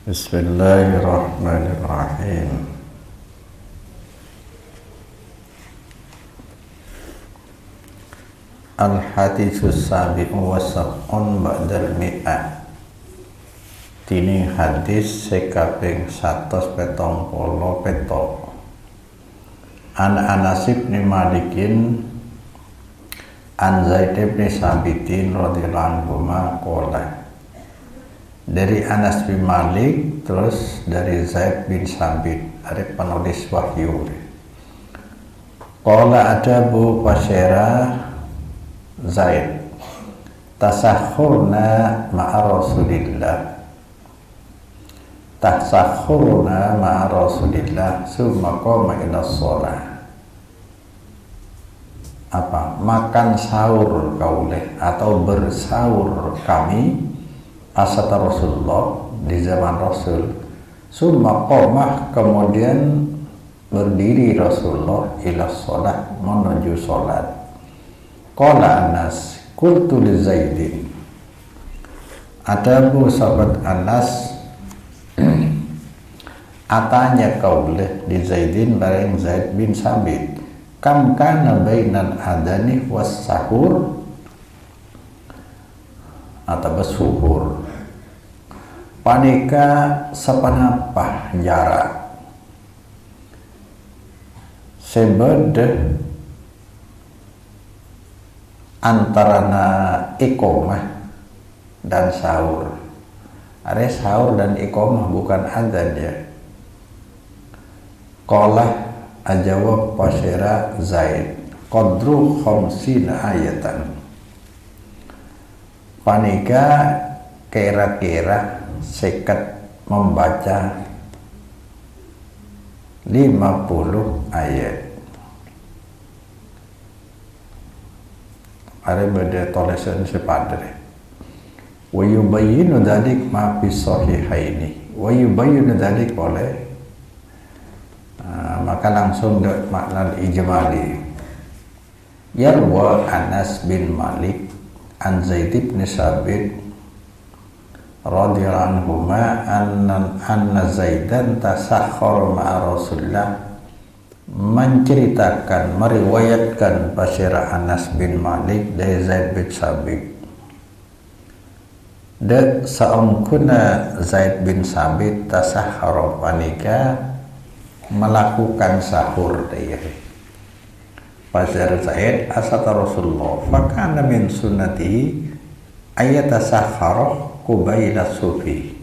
Bismillahirrahmanirrahim. Al-haditsus sabi'u wa sab'un ba'dal mi'ah. Dini hadis sekaping 177. An Anas bin Malikin an Zaid bin Sabitin radhiyallahu anhu qala. Dari Anas bin Malik terus dari Zaid bin Sabit, dari penulis wahyu. Qala adabu fasyara Zaid tasakhurna ma'a Rasulillah summa qama ila shalah. Makan sahur kauleh atau bersaur kami asata Rasulullah di zaman Rasul. Summa qama, kemudian berdiri Rasulullah ila shalah, menuju salat. Qala Anas qultu li Zaidin. Adabu sahabat Anas atanya kauleh di Zaidin bareng Zaid bin Sabit, kam kana bainal adani was sahur atau bersuhur panika sapanapah jarak sebede antarana iqomah dan sahur. Ada sahur dan iqomah, bukan adzan ya. Qala ajawab pasyara Zaid qadru khamsina ayatan. Panika kira-kira seket membaca 50 ayat. Ada beda tulisan sepadre. Wa yubayyinu dzalik ma fi sahihaini. Wa yubayyinu dzalik oleh maka langsung makna ijmali. Yarwa Anas bin Malik an Zaid bin Sabit radhiyallahu anhu anna Zaidan tasakhkhara ma'a Rasulillah, menceritakan, meriwayatkan pasyara Anas bin Malik dari Zaid bin Sabit. Da saungkuna Zaid bin Sabit tasakhkhara panika melakukan sahur dia. Pasyara Zaid asata Rasulullah fakana min sunnati ayatasakhkhara qubaila sufi.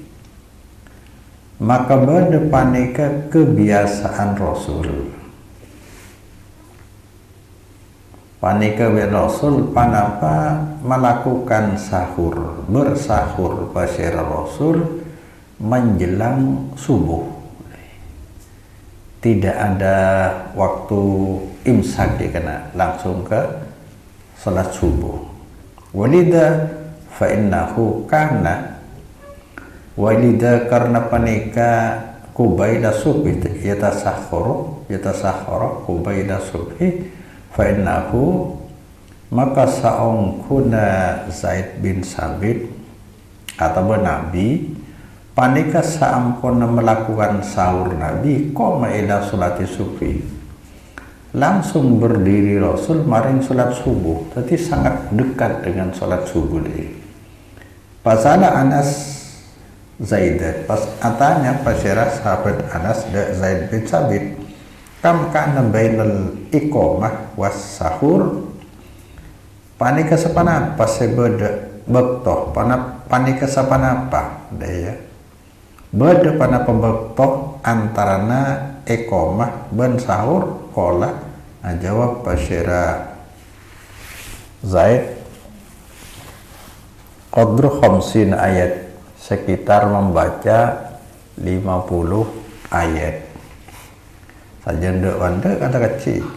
Maka pada panika kebiasaan Rasul. Panika Rasul panapa melakukan sahur, bersahur pasyara Rasul menjelang subuh. Tidak ada waktu imsak dikena, langsung ke salat subuh. Walida fa innahu kana, walida karena panika qubaila subhi yatasakhkhara qubaila subhi fa innahu, maka saungkuna Zaid bin Sabit atau Nabi panika saampun melakukan sahur Nabi qoma ila salati subuh, langsung berdiri Rasul maring salat subuh. Jadi sangat dekat dengan salat subuh ini. Pasala Anas Zaid, pas atanya pasyara sahabat Anas Zaid bin Sabit, kam kana bainal iqomah was sahur, panika sapanapa sebeda bektoh panika sapanapa daya beda pada pembektoh antarana iqomah ben sahur. Qala jawab pasyara Zaid qadru khamsin ayat, sekitar membaca 50 ayat saja. Ndak wanda kata kecil.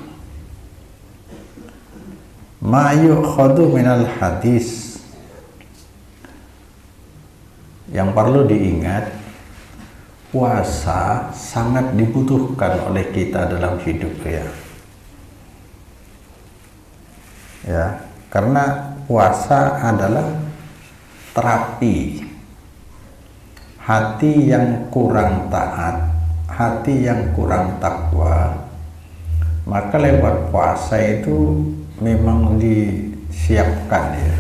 Ma yukhadu minal hadis, yang perlu diingat, puasa sangat dibutuhkan oleh kita dalam hidup ya, karena puasa adalah terapi hati yang kurang taat, hati yang kurang takwa, maka lewat puasa itu memang disiapkan ya,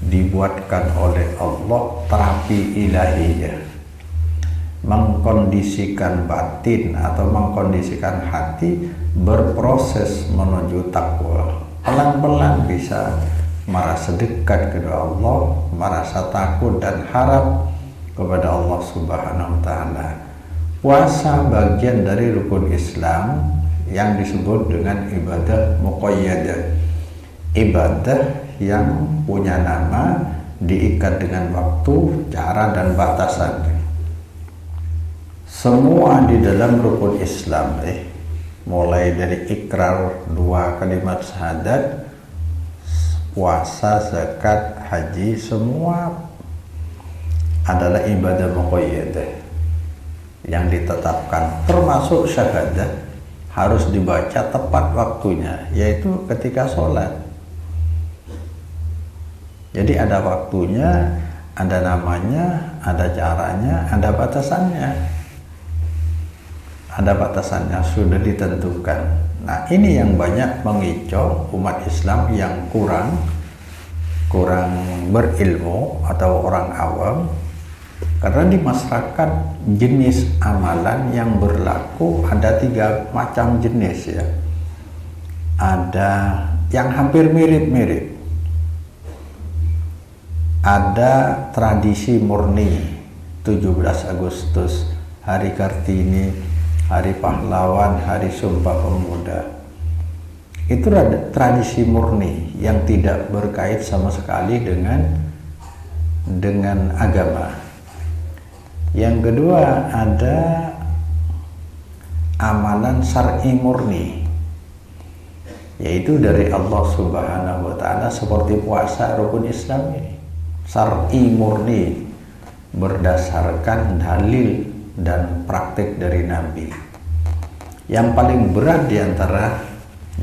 dibuatkan oleh Allah terapi ilahiyah, mengkondisikan batin atau mengkondisikan hati berproses menuju takwa. Pelan-pelan bisa merasa dekat kepada Allah, merasa takut dan harap kepada Allah Subhanahu wa Ta'ala. Puasa bagian dari rukun Islam yang disebut dengan ibadah muqayyadah, ibadah yang punya nama, diikat dengan waktu, cara dan batasan. Semua di dalam rukun Islam mulai dari ikrar 2 kalimat syahadat, puasa, zakat, haji, semua adalah ibadah muqayyadah yang ditetapkan, termasuk syahadat harus dibaca tepat waktunya, yaitu ketika sholat. Jadi ada waktunya, ada namanya, ada caranya, ada batasannya. Ada batasannya, sudah ditentukan. Nah, ini yang banyak mengicau umat Islam yang kurang berilmu atau orang awam, karena di masyarakat jenis amalan yang berlaku ada 3 macam jenis ya. Ada yang hampir mirip-mirip, ada tradisi murni 17 Agustus, Hari Kartini, Hari Pahlawan, Hari Sumpah Pemuda. Itu tradisi murni yang tidak berkait sama sekali dengan agama. Yang kedua, ada amalan syar'i murni, yaitu dari Allah Subhanahu wa Ta'ala, seperti puasa rukun Islam ini. Syar'i murni, berdasarkan dalil dan praktik dari Nabi. Yang paling berat diantara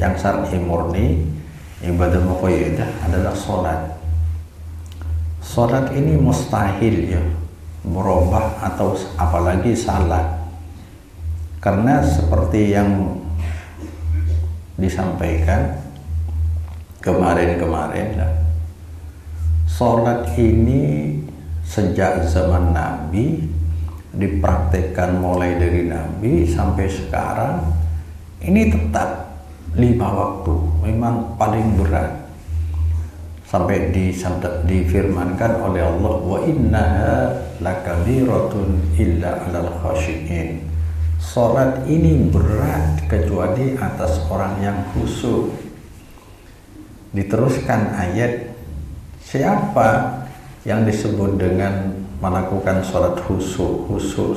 yang syar'i murni, ibadah muqayyadah, adalah sholat. Sholat ini mustahil ya merubah atau apalagi salah, karena seperti yang disampaikan kemarin sholat ini sejak zaman Nabi dipraktekkan, mulai dari Nabi sampai sekarang ini tetap 5 waktu, memang paling berat, sampai difirmankan oleh Allah, wa innaha lakabiratun illa 'alal khashiin. Salat ini berat kecuali atas orang yang khusyuk. Diteruskan ayat, siapa yang disebut dengan melakukan sholat khusyuk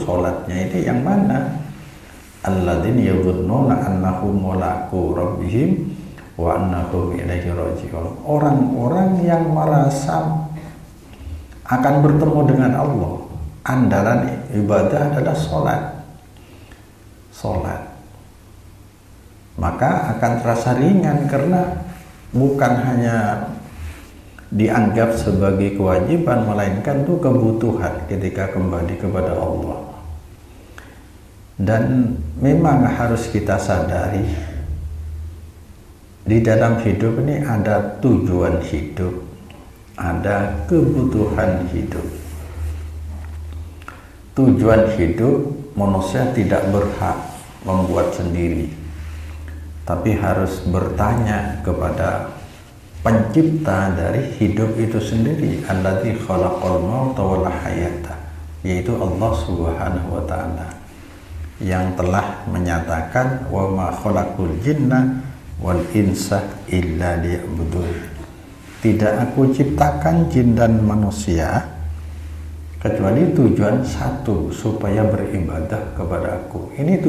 sholatnya ini yang mana? Alladzina yadhunnuna annahum mulaqu rabbihim wa annahum ilaihi raji'un. Orang-orang yang merasa akan bertemu dengan Allah, andalan ibadah adalah sholat, maka akan terasa ringan karena bukan hanya dianggap sebagai kewajiban, melainkan itu kebutuhan ketika kembali kepada Allah. Dan memang harus kita sadari, di dalam hidup ini ada tujuan hidup, ada kebutuhan hidup. Tujuan hidup manusia tidak berhak membuat sendiri, tapi harus bertanya kepada pencipta dari hidup itu sendiri, alladzi khalaqal mauta wal hayata, yaitu Allah Subhanahu wa Ta'ala, yang telah menyatakan wa ma khalaqul jinna wal insa illa liya'budun. Tidak aku ciptakan jin dan manusia kecuali tujuan satu, supaya beribadah kepada aku. Ini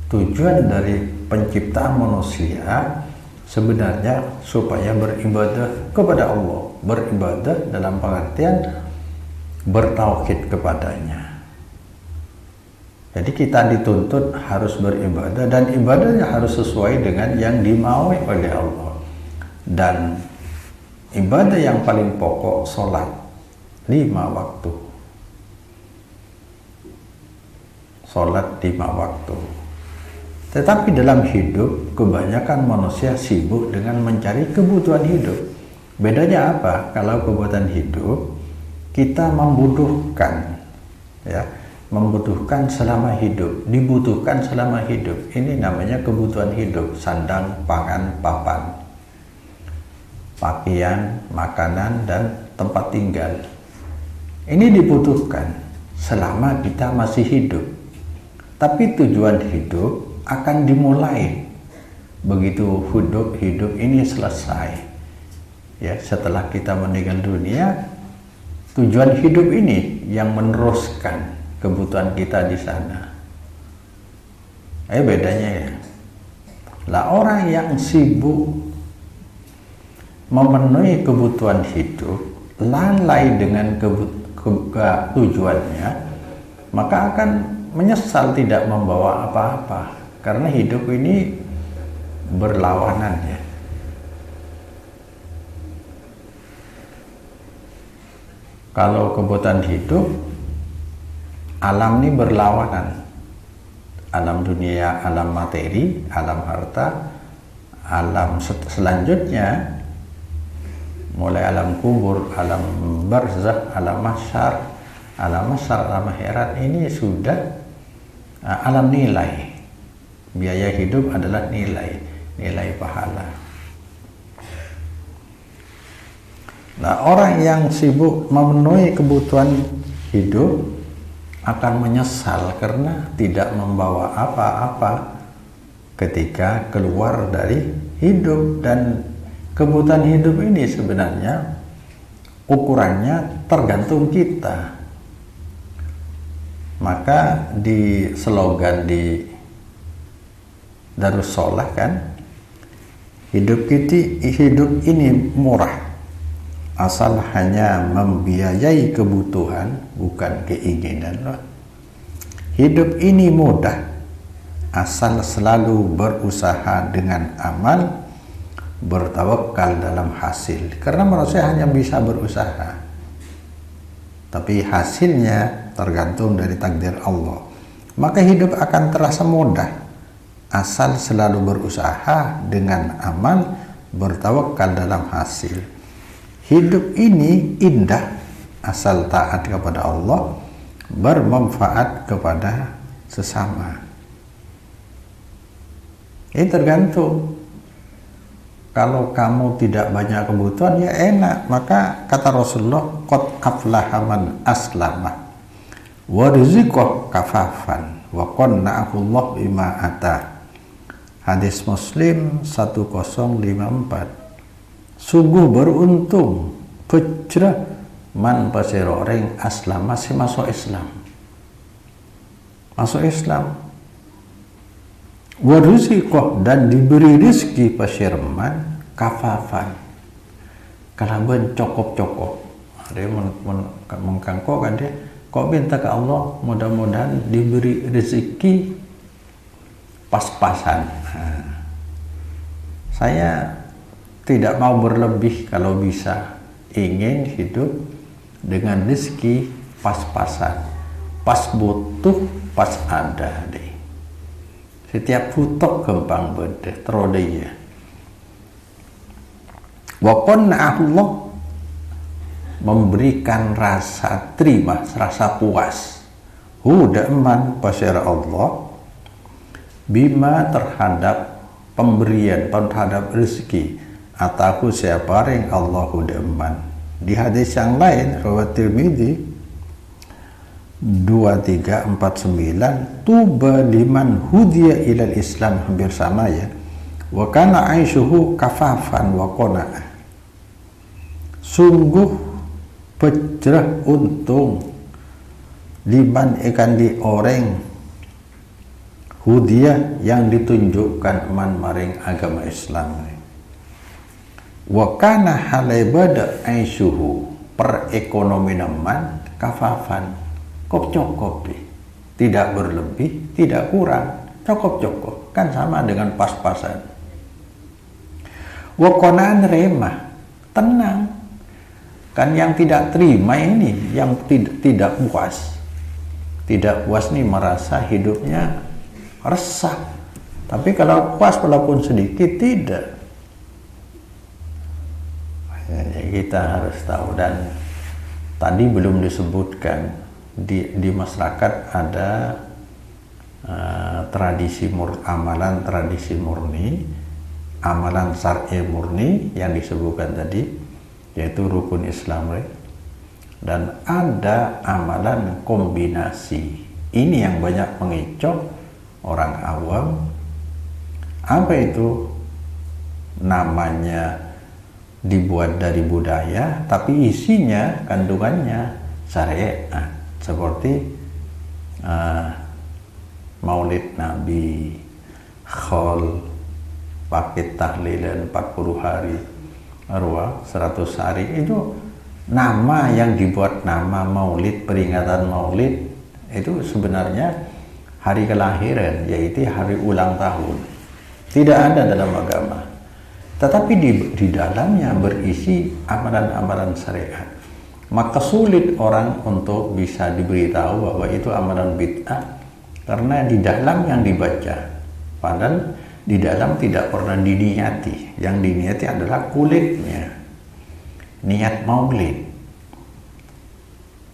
tujuan dari penciptaan manusia sebenarnya supaya beribadah kepada Allah, beribadah dalam pengertian bertauhid kepadanya. Jadi kita dituntut harus beribadah, dan ibadahnya harus sesuai dengan yang dimaui oleh Allah. Dan ibadah yang paling pokok sholat 5 waktu. sholat 5 waktu. Tetapi dalam hidup, kebanyakan manusia sibuk dengan mencari kebutuhan hidup. Bedanya apa? Kalau kebutuhan hidup, kita membutuhkan, ya, membutuhkan selama hidup, dibutuhkan selama hidup. Ini namanya kebutuhan hidup, sandang, pangan, papan, pakaian, makanan, dan tempat tinggal. Ini dibutuhkan selama kita masih hidup. Tapi tujuan hidup akan dimulai begitu hidup ini selesai. Ya, setelah kita meninggal dunia, tujuan hidup ini yang meneruskan kebutuhan kita di sana. Bedanya ya. Lah orang yang sibuk memenuhi kebutuhan hidup, lalai dengan tujuannya, maka akan menyesal tidak membawa apa-apa. Karena hidup ini berlawanan ya. Kalau kebutuhan hidup, alam ini berlawanan. Alam dunia, alam materi, alam harta, alam selanjutnya, mulai alam kubur, alam barzakh, alam mahsyar, alam akhirat, ini sudah alam nilai. Biaya hidup adalah nilai pahala. Nah, orang yang sibuk memenuhi kebutuhan hidup akan menyesal karena tidak membawa apa-apa ketika keluar dari hidup. Dan kebutuhan hidup ini sebenarnya ukurannya tergantung kita. Maka di slogan di Darussalah kan, hidup ini murah asal hanya membiayai kebutuhan, bukan keinginan. Hidup ini mudah asal selalu berusaha dengan amal, bertawakal dalam hasil. Karena manusia hanya bisa berusaha, tapi hasilnya tergantung dari takdir Allah. Maka hidup akan terasa mudah asal selalu berusaha dengan amal, bertawakal dalam hasil. Hidup ini indah asal taat kepada Allah, bermanfaat kepada sesama. Ini tergantung. Kalau kamu tidak banyak kebutuhan, ya enak. Maka kata Rasulullah, qad aflaha man aslama wa rizqahu kafafan wa qanna'ahu Allah bima atah. Hadis Muslim 1054. Sungguh beruntung, pecrah man pasir orang aslam, masih masuk Islam. Masuk Islam. Wa rizqahu, dan diberi rezeki pasir man kafafan. Kalaban cokop-cokop. Dia mengkangkok kan dia. Kok minta ke Allah mudah-mudahan diberi rezeki pas-pasan. Saya tidak mau berlebih kalau bisa. Ingin hidup dengan rezeki pas-pasan. Pas butuh, pas ada deh. Setiap butuh gampang bedeh terode ya. Wa qanna'ahu Allah, memberikan rasa terima, rasa puas. Hudaman pasir Allah bima terhadap pemberian, terhadap rezeki, ataku siapa yang Allahu deman. Di hadis yang lain riwayat Tirmidzi 2349, tuba liman hudiya ilal Islam, hampir sama ya. Wa kana aishuhu kafafan wa qana'ah. Sungguh pecrah untung liman ikan di orang hudiyah yang ditunjukkan man maring agama Islam. Wa kana halibada aishuhu, perekonomi man kafafan, cukup, tidak berlebih, tidak kurang, cukup, kan sama dengan pas-pasan. Wa qana'an remah, tenang. Kan yang tidak terima ini, yang tidak puas, tidak puas nih merasa hidupnya resah. Tapi kalau puas walaupun sedikit tidak. Ya, kita harus tahu. Dan tadi belum disebutkan di masyarakat ada amalan tradisi murni, amalan syar'i murni yang disebutkan tadi, yaitu rukun Islam, dan ada amalan kombinasi. Ini yang banyak mengecoh orang awam. Apa itu? Namanya dibuat dari budaya, tapi isinya, kandungannya syariat, seperti Maulid Nabi, Khol, paket tahlilan 40 hari, arwah 100 hari. Itu nama yang dibuat, nama Maulid, peringatan Maulid itu sebenarnya hari kelahiran, yaitu hari ulang tahun. Tidak ada dalam agama, tetapi di dalamnya berisi amalan-amalan syariat. Maka sulit orang untuk bisa diberitahu bahwa itu amalan bid'ah, karena di dalam yang dibaca, padahal di dalam tidak pernah diniati. Yang diniati adalah kulitnya, niat maulid.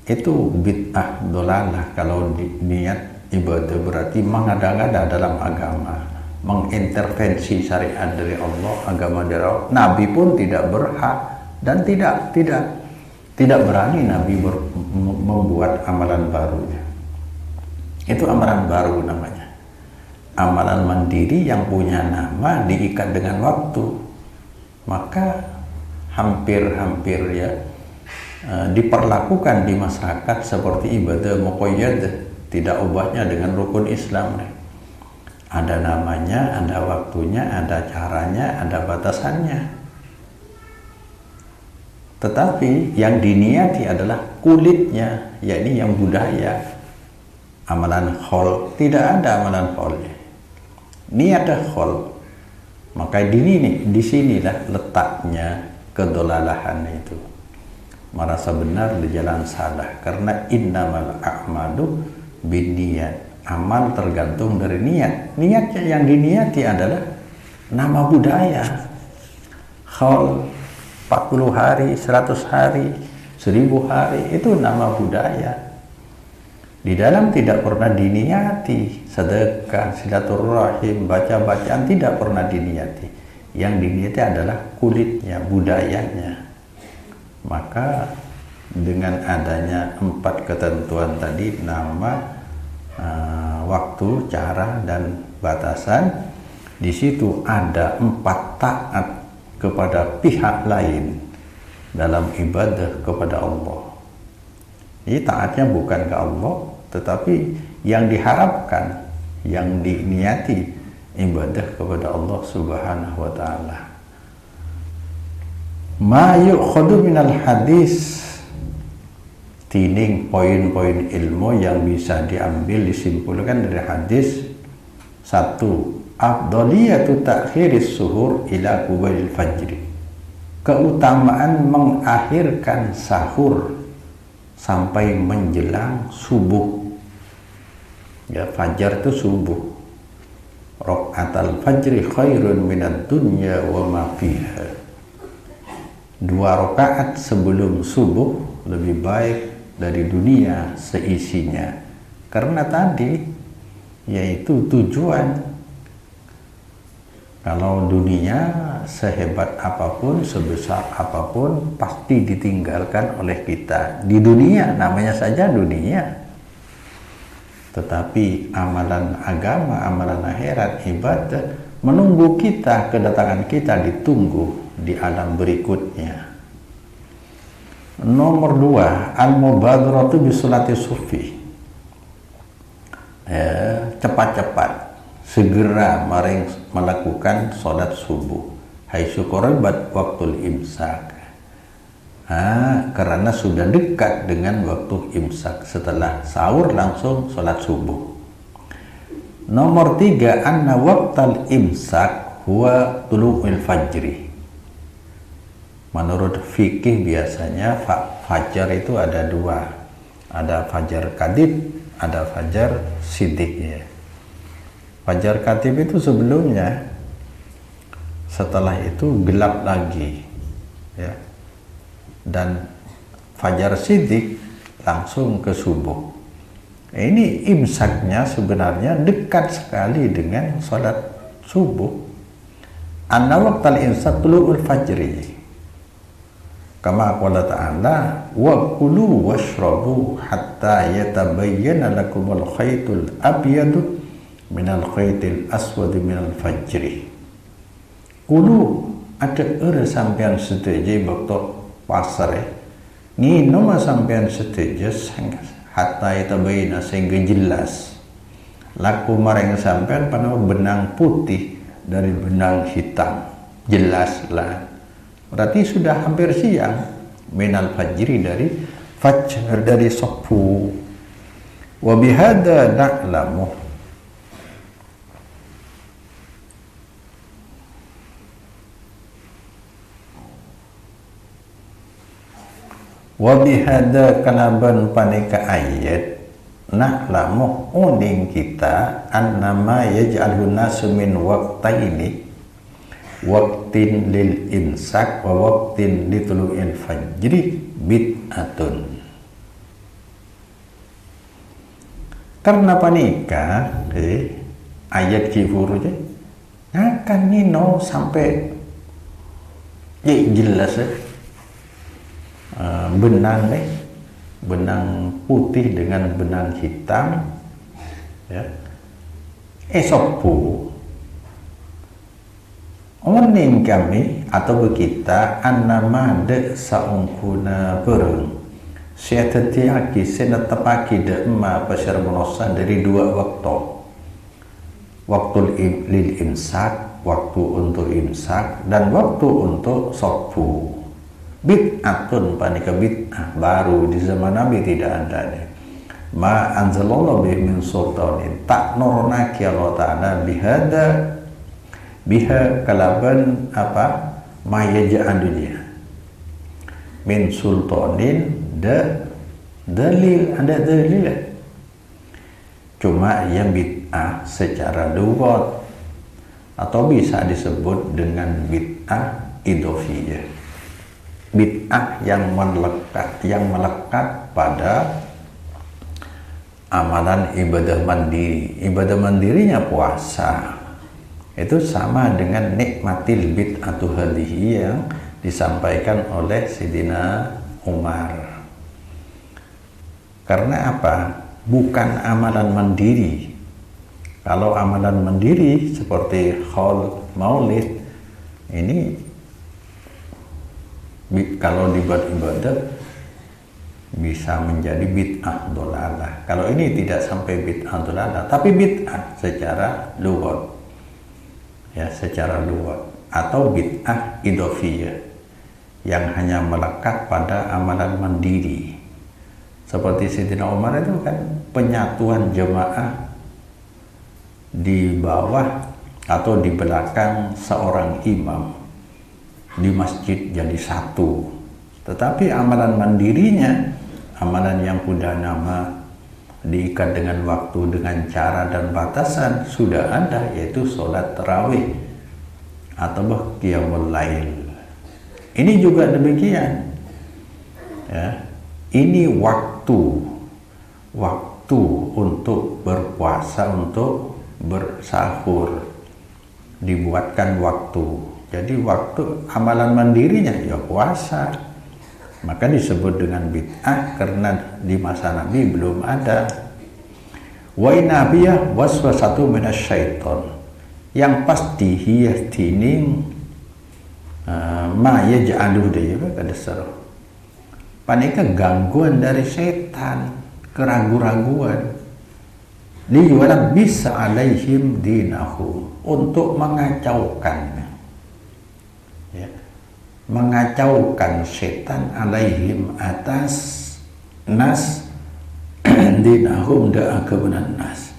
Itu bid'ah dolalah. Kalau niat ibadah berarti mengada-ngada dalam agama, mengintervensi syariat dari Allah, agama dari Allah. Nabi pun tidak berhak dan tidak berani Nabi membuat amalan barunya. Itu amalan baru namanya. Amalan mandiri yang punya nama diikat dengan waktu. Maka hampir-hampir ya diperlakukan di masyarakat seperti ibadah muqayyad, tidak ubahnya dengan rukun Islam. Ada namanya, ada waktunya, ada caranya, ada batasannya. Tetapi yang diniati adalah kulitnya, yakni yang budaya. Amalan khol, tidak ada amalan kholnya. Niat khol. Maka disinilah letaknya kedolalahan itu. Merasa benar di jalan salah, karena innamal a'malu binniyat. Amal tergantung dari niat. Niatnya yang diniati adalah nama budaya. Khol 40 hari, 100 hari, 1000 hari, itu nama budaya. Di dalam tidak pernah diniati sedekah, silaturahim, baca-bacaan, tidak pernah diniati. Yang diniati adalah kulitnya, budayanya. Maka dengan adanya 4 ketentuan tadi, nama, waktu, cara, dan batasan, di situ ada 4 taat kepada pihak lain dalam ibadah kepada Allah. Jadi taatnya bukan ke Allah, tetapi yang diharapkan, yang diniati ibadah kepada Allah Subhanahu wa ta'ala. Ma yu'khadu minal hadis, tining poin-poin ilmu yang bisa diambil, disimpulkan dari hadis. 1. Afdaliyatu ta'khiris suhur ila qubailil fajri. Keutamaan mengakhirkan sahur sampai menjelang subuh. Ya, fajar itu subuh. Raqatal fajri khairun minad dunya wa ma fiha. 2 rakaat sebelum subuh lebih baik dari dunia seisinya. Karena tadi yaitu tujuan. Kalau dunia sehebat apapun, sebesar apapun, pasti ditinggalkan oleh kita. Di dunia, namanya saja dunia. Tetapi amalan agama, amalan akhirat, ibadah, menunggu kita, kedatangan kita ditunggu di alam berikutnya. Nomor 2, al-mubadaratu bisolati sufi. Cepat-cepat, segera melakukan sholat subuh. Haitsu qarabat waktul imsak. Karena sudah dekat dengan waktu imsak. Setelah sahur langsung sholat subuh. Nomor 3, anna waqtal imsak huwa tulu'il fajri. Menurut fikih biasanya fajar itu ada 2. Ada fajar kadib, ada fajar sidik ya. Fajar katib itu sebelumnya, setelah itu gelap lagi ya. Dan fajar sidik langsung ke subuh. Ini imsaknya sebenarnya dekat sekali dengan salat subuh. Anna waqtal imsak tulu'ul fajri. Kama qala ta'ala wa kulu washrabu hatta yatabayyana lakumul khaytul abyadu minal khaytil aswadi minal fajri. Kulu ada sampean setuju waktu pasar nginum sampean setuju hatta yatabayyana sehingga jelas laku marang sampean pada benang putih dari benang hitam, jelaslah. Berarti sudah hampir siang. Minal fajri dari fajar, dari subuh. Wa bihada na'lamu. Wa bihada kalaban panika ayat na'lamu uning kita annama yaj'alun nasu min waqtaini waqtin lil imsak wa waqtin litulu'il fajri bid'atun. Karena panika ayat kifur aja akan nino sampai jelas benang benang putih dengan benang hitam ya. Esopu oning kami atau kita annama de saungkuna bereng syatatiaki senatapaki de emma pasir monosa dari dua waktu lil imsak, waktu untuk imsak dan waktu untuk sopu. Bid'atun panika bid'ah baru di zaman Nabi tidak ada nih. Ma anzalallahu bihi min sultanin tak nuronaki Allah Ta'ala biha kalaban apa mayaja dunia min sultanin dalil ada dalil cuma yang bid'ah secara lugat atau bisa disebut dengan bid'ah idhofiyah, bid'ah yang melekat pada amalan ibadah mandiri. Ibadah mandirinya puasa itu sama dengan nikmatil bid'atu hadhihi yang disampaikan oleh Sayyidina Umar. Karena apa? Bukan amalan mandiri. Kalau amalan mandiri seperti haul maulid ini kalau dibuat ibadah bisa menjadi bid'ah dolalah. Kalau ini tidak sampai bid'ah dolalah, tapi bid'ah secara lugat. Ya, secara luas atau bid'ah idhofiyah yang hanya melekat pada amalan mandiri seperti Sayyidina Umar itu kan penyatuan jemaah di bawah atau di belakang seorang imam di masjid jadi satu, tetapi amalan mandirinya, amalan yang sudah nama diikat dengan waktu, dengan cara dan batasan sudah ada, yaitu sholat tarawih atau qiyamul lail. Ini juga demikian ya. Ini waktu untuk berpuasa, untuk bersahur dibuatkan waktu. Jadi waktu amalan mandirinya ya puasa, maka disebut dengan bid'ah karena di masa Nabi belum ada. Wa inabiyah waswasatu minasyaiton, yang pasti hiya dining ma yaj'alu de kada sero. Panika gangguan dari setan, keraguan-raguan. Liwala bisa alaihim dinahu, untuk mengacaukan ya. Mengacaukan setan alaihim atas nas dinahum da'akabunan nas.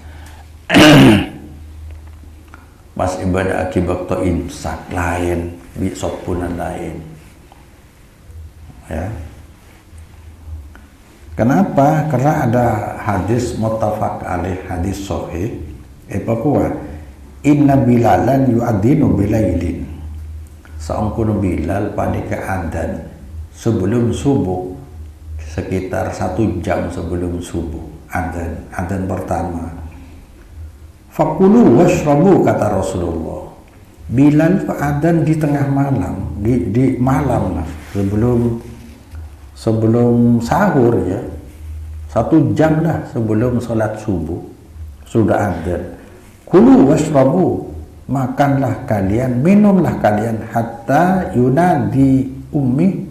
Pas ibadah akibat to imsak lain bisopunan lain ya. Kenapa? Karena ada hadis muttafaq alaih, hadis sahih. Kuwa inna bilalan yu'adzinu bilailin. Saungkun Bilal panika adzan sebelum subuh, sekitar 1 jam sebelum subuh, adzan pertama. Fakulu washrabu, kata Rasulullah. Bilal adzan di tengah malam, di malam lah, sebelum sahur ya, 1 jam lah sebelum sholat subuh sudah adzan. Kulu washrabu, makanlah kalian, minumlah kalian, hatta yunadi ummi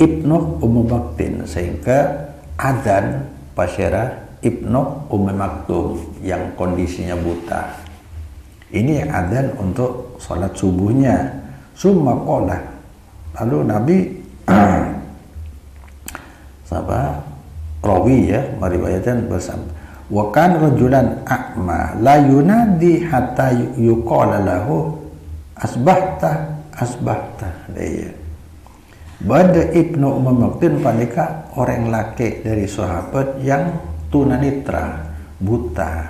ibnu Maktum, sehingga adzan pasyara ibnu Maktum yang kondisinya buta. Ini adzan untuk sholat subuhnya. Summa qala, lalu Nabi rawi ya meriwayatkan bersama, wa kan rajulan a'ma la yunadi hatta yuqala lahu asbahta. Bada Ibnu Maktum panika orang laki dari sahabat yang tunanetra, buta,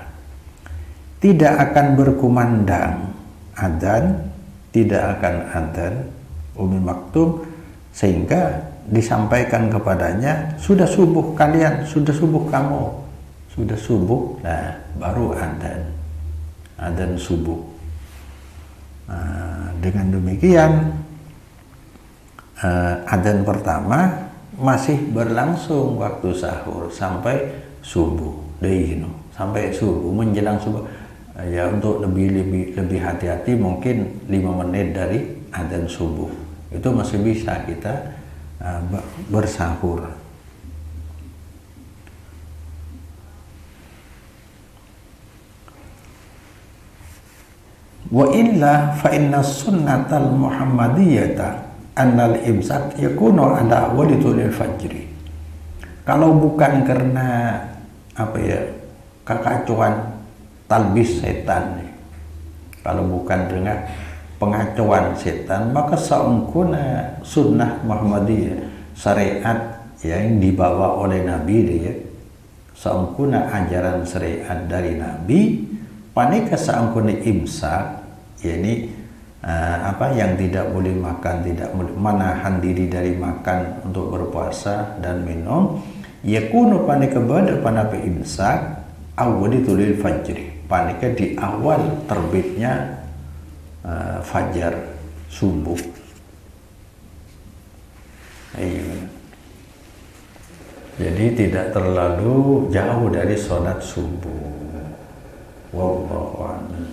tidak akan berkumandang adzan, tidak akan adzan Ummi Maktum, sehingga disampaikan kepadanya, sudah subuh kalian, sudah subuh kamu, sudah subuh. Nah, baru adzan subuh. Dengan demikian adzan pertama masih berlangsung waktu sahur sampai subuh, sampai subuh, menjelang subuh. Ya, untuk lebih hati-hati mungkin 5 menit dari adzan subuh itu masih bisa kita bersahur. Wa illa fa inna sunnatal muhammadiyata annal imsak yakunu ala walidul fajri. Kalau bukan karena kekacauan talbis setan, kalau bukan dengan pengacauan setan, maka saungkuna sunnah Muhammadiyah, syariat yang dibawa oleh Nabi dia, saungkuna ajaran syariat dari Nabi, panika saungkuna imsak, yakni yang tidak boleh makan, tidak boleh menahan diri dari makan untuk berpuasa dan minum, yakunu panika bada panapa imsak awwalul fajri, panika di awal terbitnya fajar subuh. Jadi tidak terlalu jauh dari sholat subuh. Wallahu a'lam.